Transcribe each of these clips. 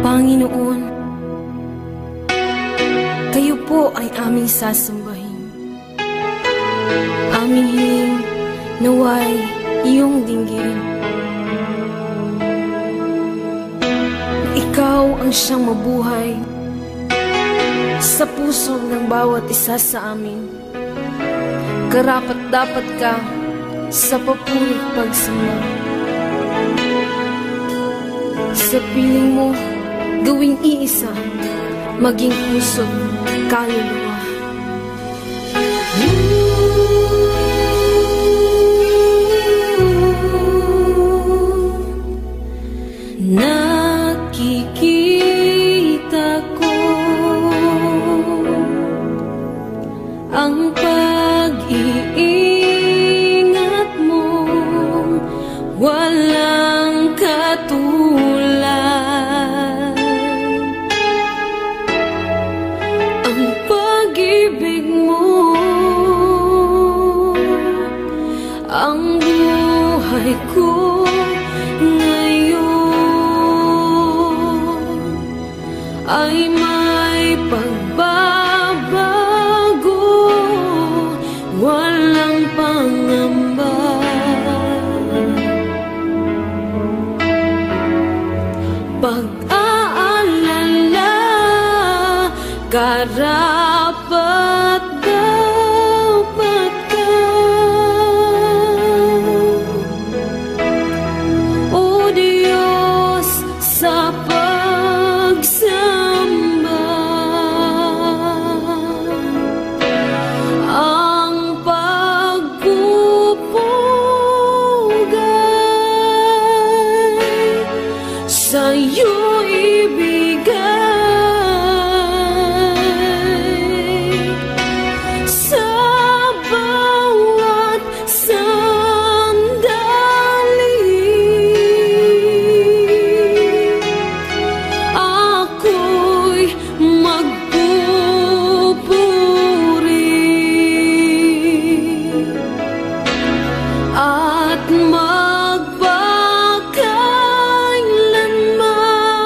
Panginoon, kayo po ay aming sasambahin. Aming hiling naway iyong dinggin. Ikaw ang siyang mabuhay sa puso ng bawat isa sa amin. Karapat-dapat ka sa papurit pagsamba. Sa piling mo, gawing iisa, maging puso't kaluluwa. Nakikita ko ang pag-iingat mo, walang katulad. Ang pag-ibig mo, ang buhay ko ngayon ay may pagbabago, walang pangamba. Pag-aalala, karapat-dapat ka. O Diyos, sa pagsamba, ang pagpupugay sa'yo ibigay. Sa bawat sandali, ako'y magpupuri at magpakailanman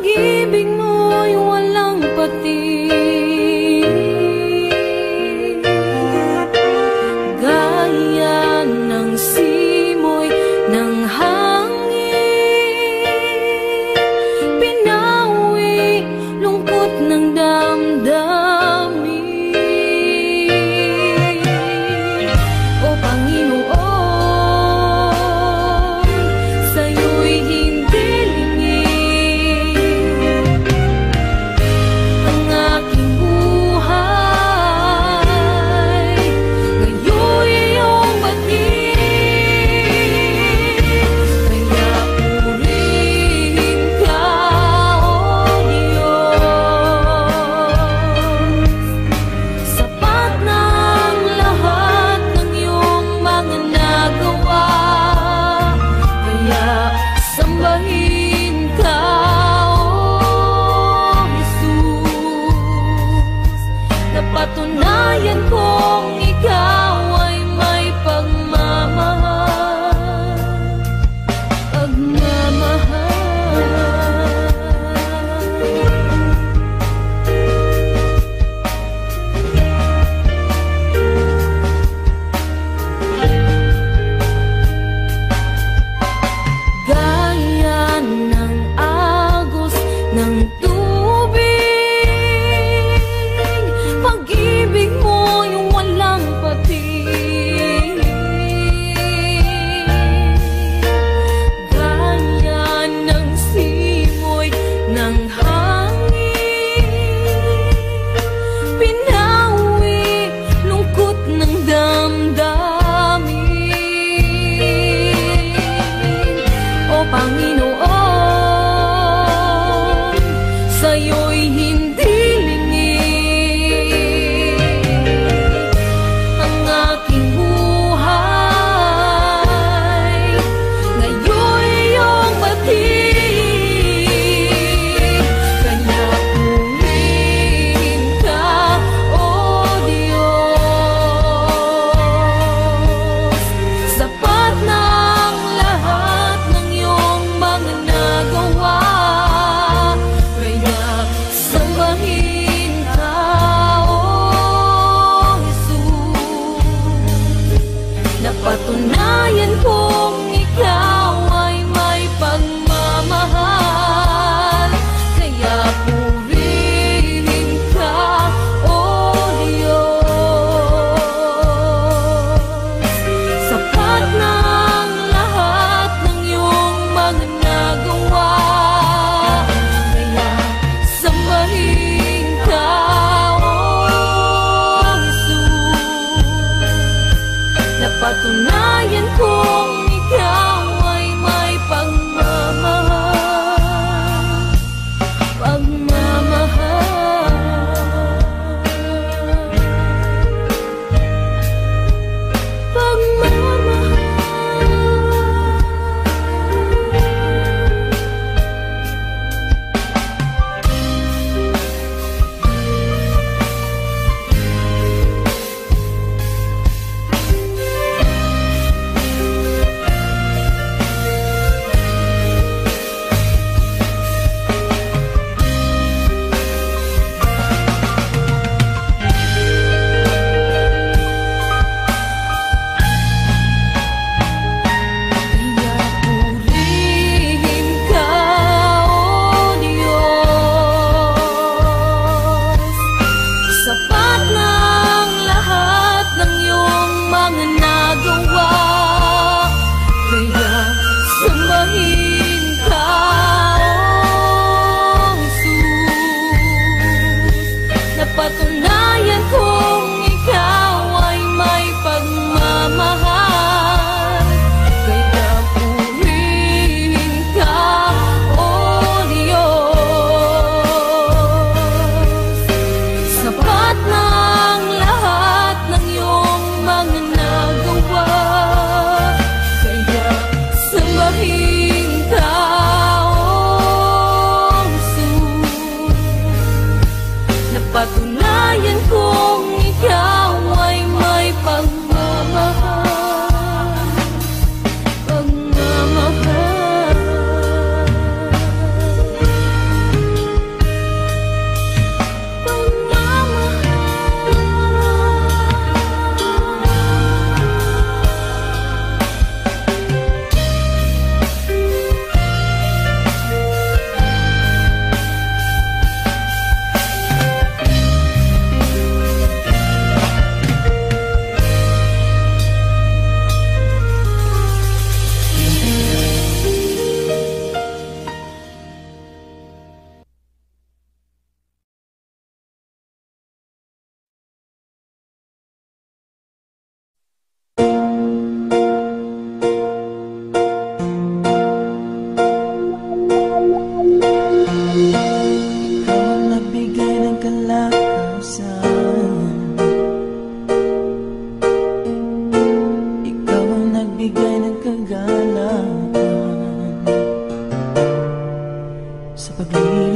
pag-ibig mo'y walang patig, gaya ng simoy ng hangin, pinawi lungkot ng damdamin. O Panginoon, sa'yo'y hindi lingid ang aking buhay, ngayon'y iyong batid. Kaya purihin ka, O Diyos, sapat na ang lahat ng iyong mga nagawa. Kaya sambahin ka, O Jesus, na patunayan kong ikaw ay may pagmamahal, pagmamahal. Gaya ng agos ng tubig, pag-ibig mo'y walang patig, gaya ng simoy ng hangin, pinawi lungkot ng damdamin. O Panginoon, sa'yo'y hindi lingid ang aking buhay, ngayon'y iyong batid. Kaya purihin ka, O Diyos, sapat na ang lahat ng iyong mga nagawa. Kaya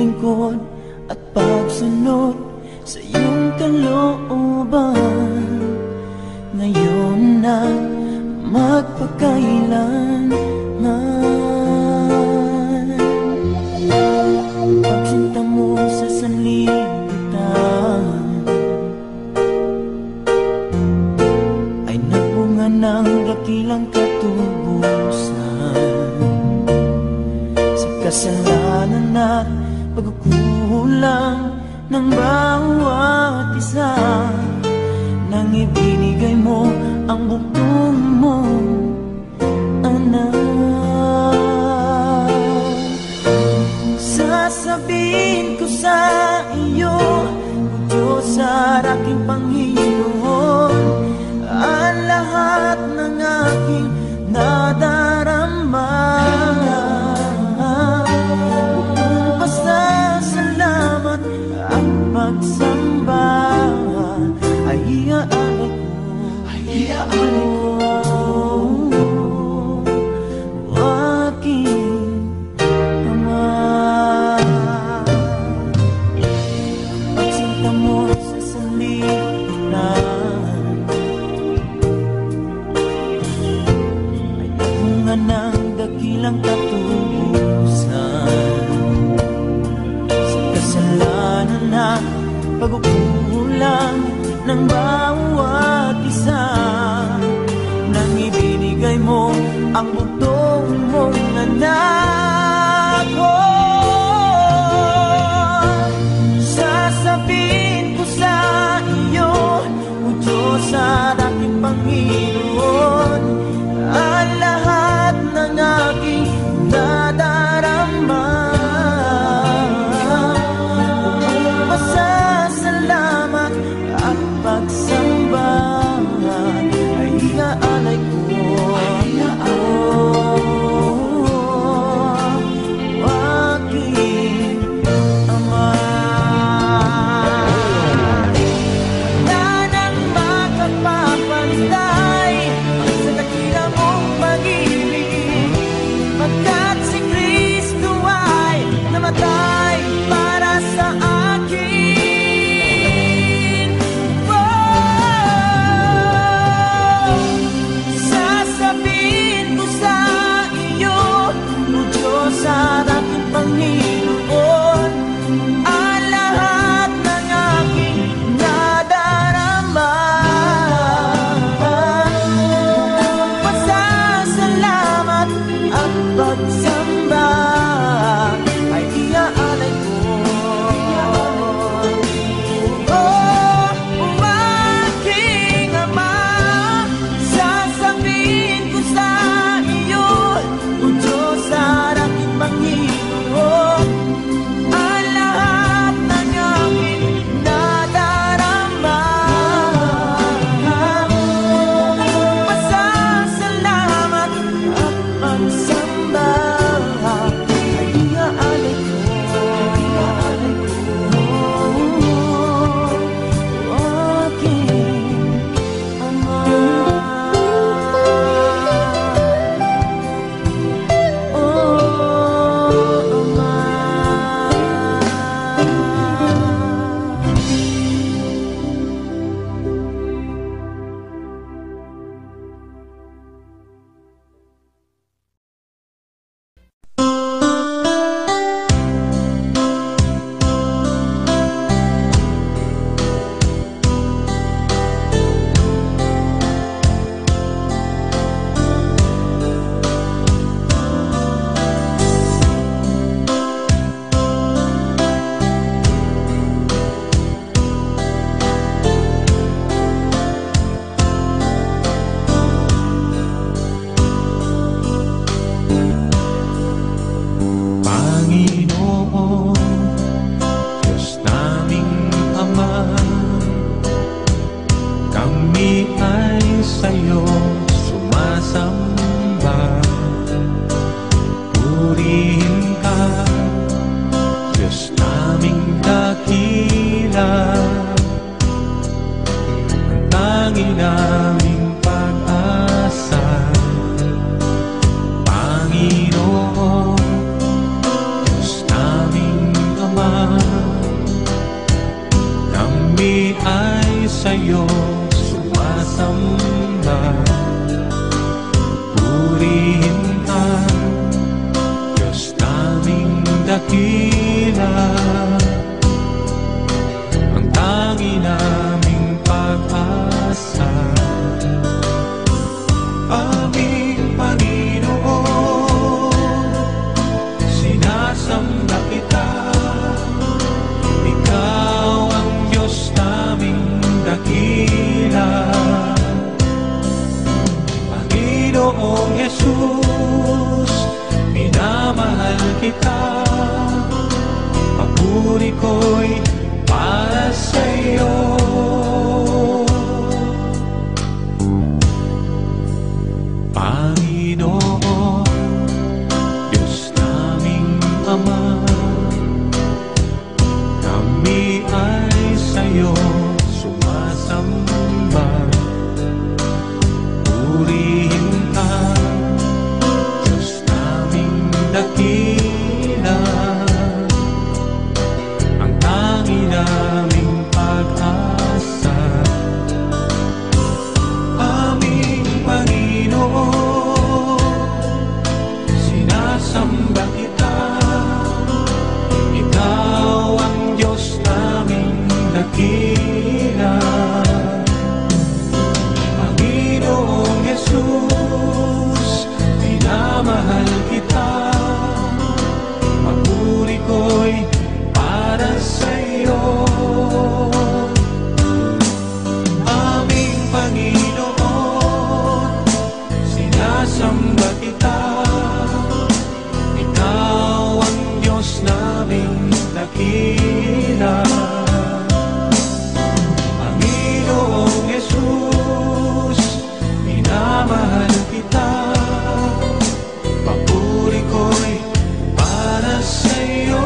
paglilingkod at pagsunod sa iyong kalooban, ngayon na magpakailanman. Pagsinta mo sa sanlibutan ay nagbunga ng dakilang katubusan. Sa kasalanan at pagkukulang ng bawat isa, nang ibinigay mo ang bugtong mong anak. Sasabihin ko sa iyo, O Diyos at aking Panginoon, ang lahat ng aking nadarama. Pasasalamat at pagsamba ay iaalay ko, aking Ama. Pagsinta mo sa sanlibutan ay nagbunga ng dakilang katubusan. Sa kasalanan at pagkukulang ng bawat isa, nang ibinigay mo ang bugtong mong anak ko. Sasabihin ko sa iyo, O Diyos at aking Panginoon, ang lahat ng aking nadarama. Pasasalamat at pagsamba ay iaalay ko, aking Ama. Wala nang makapapantay sa dakila mong pag-ibig, pagkat si Kristo ay namatay para sa akin. Sasabihin ko sa iyo, O Diyos at aking Panginoon, ang lahat ng aking nadarama. Pasasalamat at pagsamba ay iaalay ko, aking Ama. Sasabihin ko sa iyo, O Diyos at aking Panginoon, ang lahat ng aking nadarama. Pasasalamat at pagsamba ay iaalay ko, aking Ama. Panginoon, Diyos naming Ama. Ama, kami ay sa'yo sumasamba. Purihin ka, Diyos naming dakila, ang tangi naming pag-asa. Aming Panginoon, sinasamba kita. Ikaw ang Diyos naming dakila. Panginoong Jesus, minamahal kita. Papuri ko'y para sa'yo. Panginoon, Diyos naming Ama, kami ay sa'yo sumasamba. Purihin ka, Diyos naming dakila, ang tangi naming pag-asa. Aming Panginoon, sinasamba kita. Ikaw ang Diyos naming dakila. Panginoong Jesus, minamahal kita. Papuri ko'y para sa'yo. Aming Panginoon, sinasamba kita. Ikaw ang Diyos naming dakila. Panginoong Jesus, minamahal kita. Papuri ko'y para sa'yo.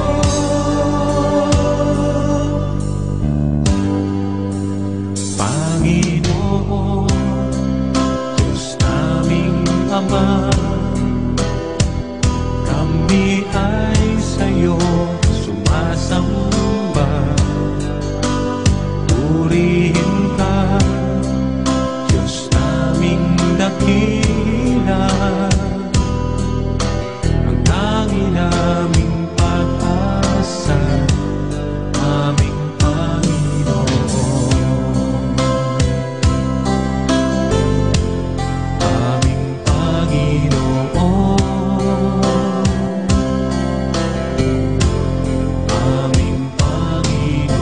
Panginoon, Diyos naming Ama, kami ay sa'yo sumasamba. Purihin ka, Diyos naming dakila, ang tangi naming pag-asa. Aming Panginoon, aming Panginoon, aming Panginoon.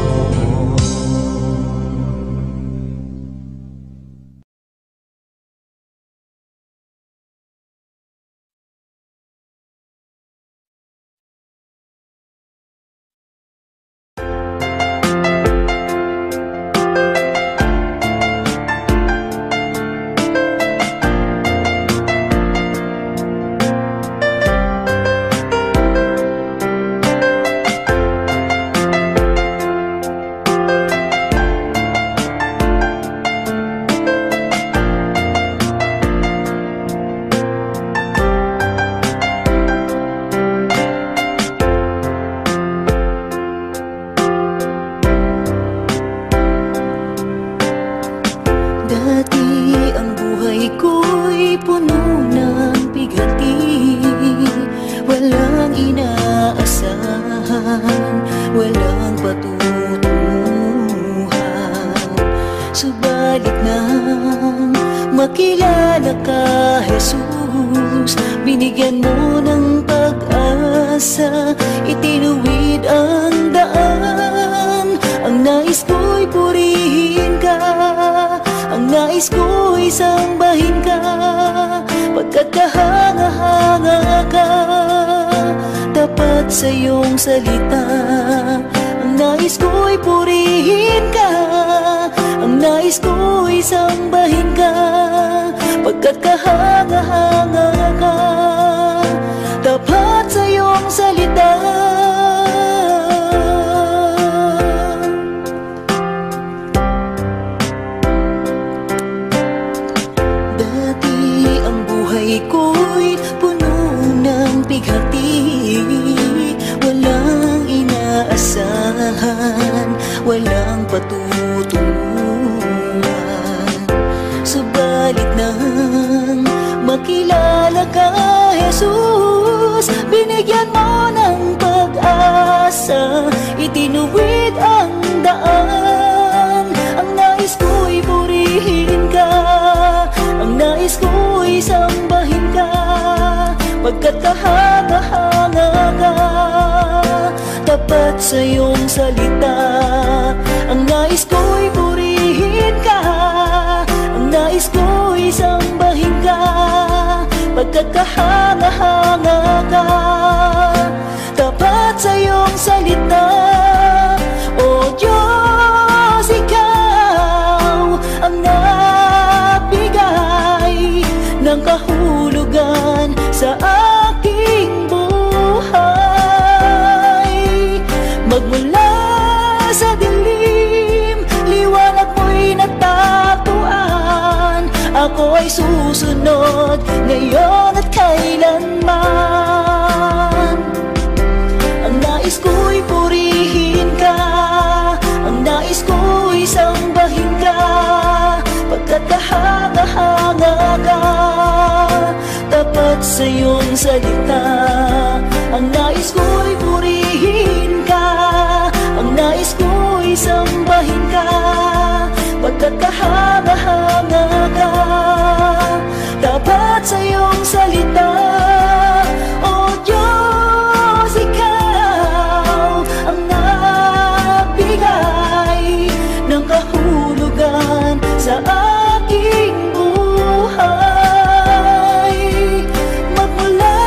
Dati ang buhay ko'y puno ng bigati. Walang inaasahan, walang patutunguhan. Subalit nang makilala ka, Jesus, binigyan mo ng pag-asa, itinuwid ang daan. Ang nais ko'y purihin ka, ang nais ko'y sambahin ka, pagkat kahanga-hanga ka, tapat sa iyong salita. Ang nais ko'y purihin ka, ang nais ko'y sambahin ka, pagkat kahanga-hanga ka, tapat sa iyong salita. Ko'y puno ng bighati, walang inaasal. inuwid ang daan. Ang nais ko'y purihin ka, ang nais ko'y sambahin ka, pagkat kahanga-hanga ka, tapat sa iyong salita. Ang nais ko'y purihin ka, ang nais ko'y sambahin ka, pagkat kahanga-hanga ka, tapat sa iyong salita. O Diyos, ikaw ang nagbigay ng kahulugan sa aking buhay. Magmula sa dilim, liwanag mo'y natatuan. Ako ay susunod ngayon at kailanman. Ang nais ko'y purihin ka, ang nais ko'y sambahin ka, pagkat kahanga-hanga ka, tapat sa iyong salita. Ang nais ko'y purihin ka, ang nais ko'y sambahin ka, pagkat kahanga-hanga ka, tapat sa iyong salita. O Diyos, ikaw ang nagbigay ng kahulugan sa aking buhay. Magmula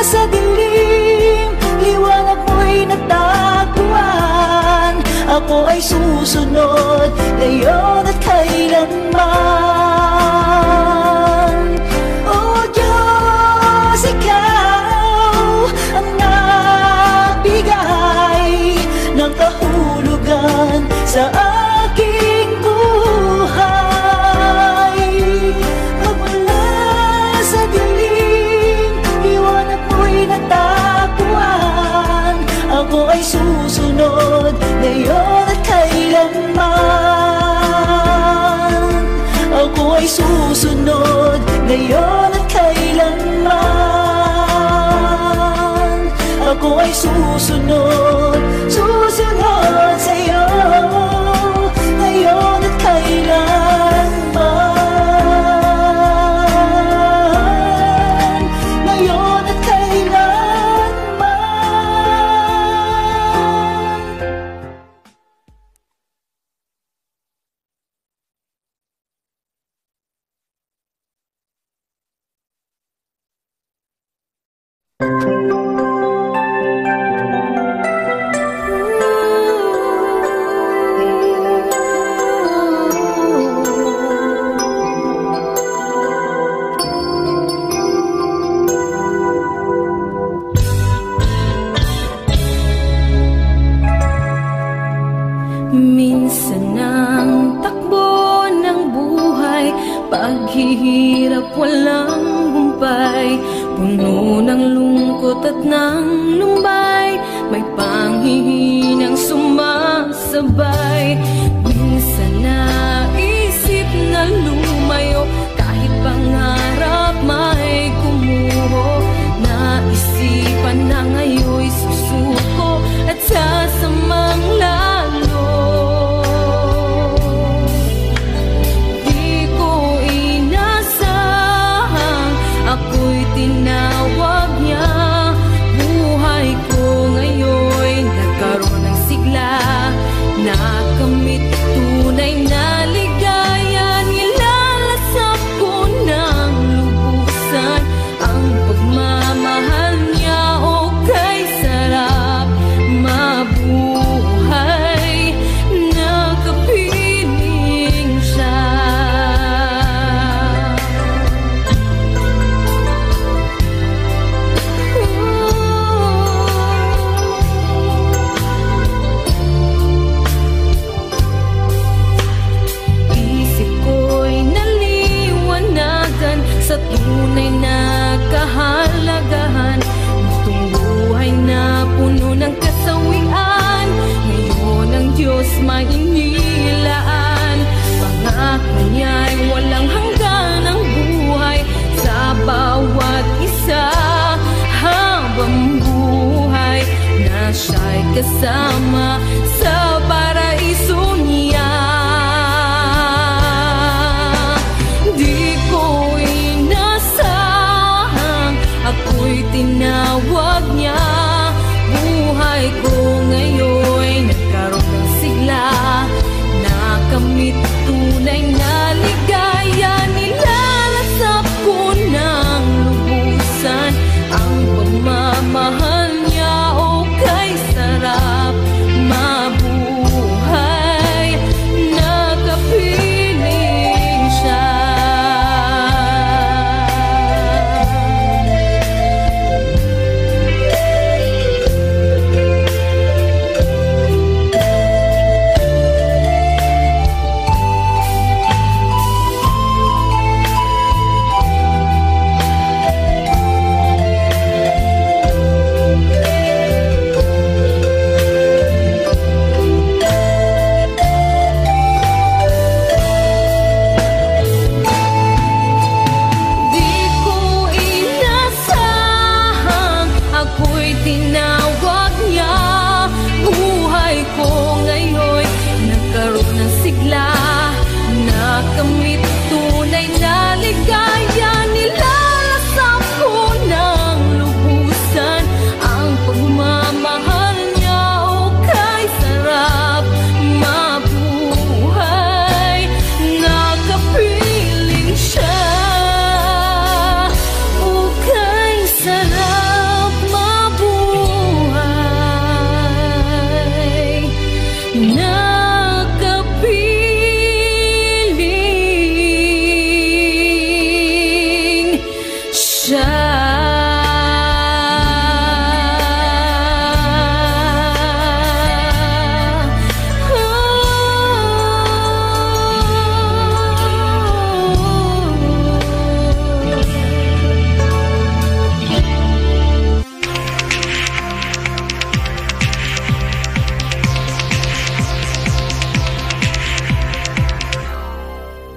sa dilim, liwanag mo'y natagpuan. Ako ay susunod ngayon at kailanman. O Diyos, ikaw ang nagbigay ng kahulugan sa aking buhay. Magmula sa dilim, liwanag mo'y natagpuan. Ako ay susunod ngayon at kailanman. Ako ay susunod ngayon at kailanman. Ako ay susunod, susunod sa iyo ngayon at kailanman. Ngayon at kailanman. Minsan ang takbo ng buhay, paghihirap walang humpay, puno ng lungkot at ng lumbay, may panghihinang sumasabay. Minsan naisip na lumayo, kahit pangarap may gumuho, naisipan na ngayon'y susuko at sasamang lalo. Ako'y tinawag niya, buhay ko ngayon'y nagkaroon ng sigla, nakamit